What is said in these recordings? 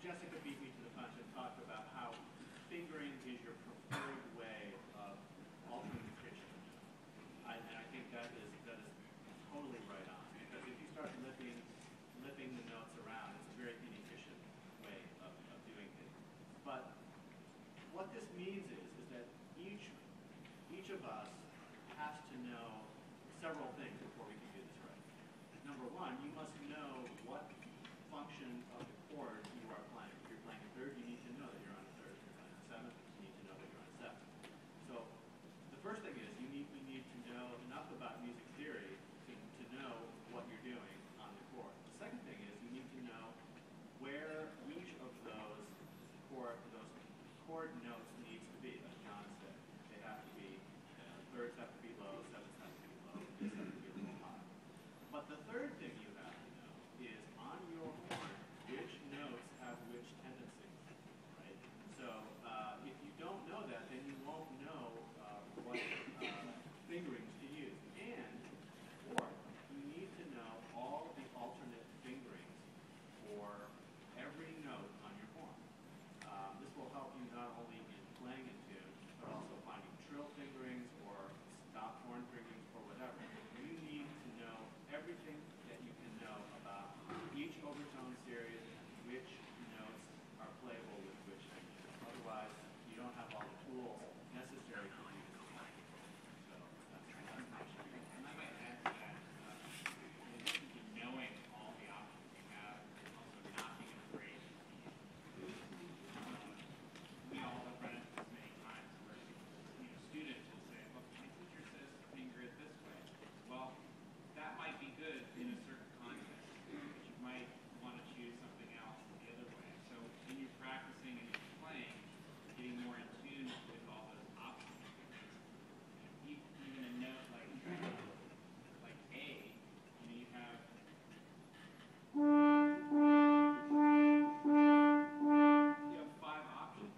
Jessica beat me to the punch and talked about how fingering is your preferred way of altering the pitch. And I think that is totally right on. Because if you start lipping the notes around, it's a very inefficient way of doing things. But what this means is that each of us has to know several things before we can do this right. Number one, you must know what function of the chord you are playing. If you're playing a third, you need to know that you're on a third. If you're playing a seventh, you need to know that you're on a seventh. So the first thing is you need to know enough about music theory to know what you're doing on the chord. The second thing is you need to know where each of those chord notes needs to be, like John said. They have to be, thirds have to be low, sevenths have to be low, fifths have to be a little high. But the third thing you have to know is on your horn, which notes have which tendencies, right? So if you don't know that, then you won't know what fingerings to use. And fourth, you need to know all the alternate fingerings for every note on your horn. This will help you not only in playing in tune, but also finding trill fingerings or stop horn fingerings or whatever. You need to know everything that you can know about each overtone series and which notes are playable with which fingerings. Otherwise, you don't have all the tools necessary to do this. So that's my issue. And I might add to that, in addition to knowing all the options you have, also not being afraid. We all have run into this many times where students will say, "Look, my teacher says to finger it this way." Well, that might be good in a certain context, but you might want to choose something else the other way. So when you're practicing and you're playing, getting more in tune with all those options. Even a note like A, you have five options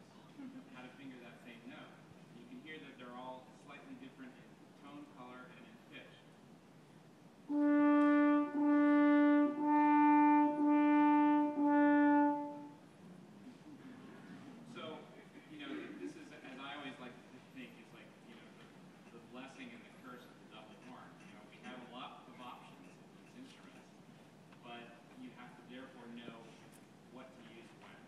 how to finger that same note. You can hear that they're all slightly different in tone, color, and in pitch. So, this is, as I always like to think, is like, the blessing and the curse of the double horn. We have a lot of options in these instruments, but you have to therefore know what to use when.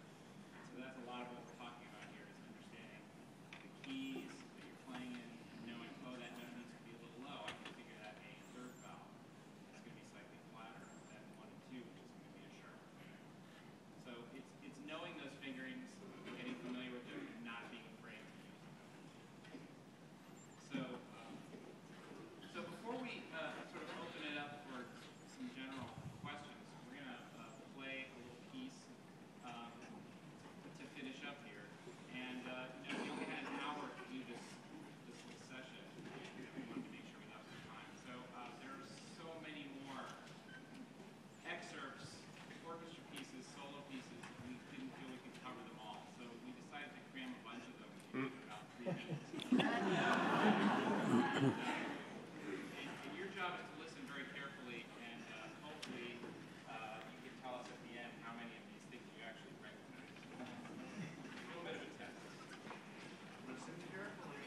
So that's a lot of what we're talking about here, is understanding the keys that you're playing in, knowing, oh, that note needs to be a little low. I can figure that A third vowel. It's going to be slightly flatter than 1 and 2, which is going to be a sharp finger. So it's knowing those fingerings, getting familiar with them, and not being afraid to use them. So before we sort of open it up for some general questions, we're going to play a little piece to finish up here. And we only had an hour to do this session. We wanted to make sure we left some time. So there are so many more excerpts, orchestra pieces, solo pieces. We didn't feel we could cover them all. So we decided to cram a bunch of them into about 3 minutes. And your job is to listen very carefully, and hopefully you can tell us at the end how many of these things you actually recognize. A little bit of a test. Listen carefully.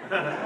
But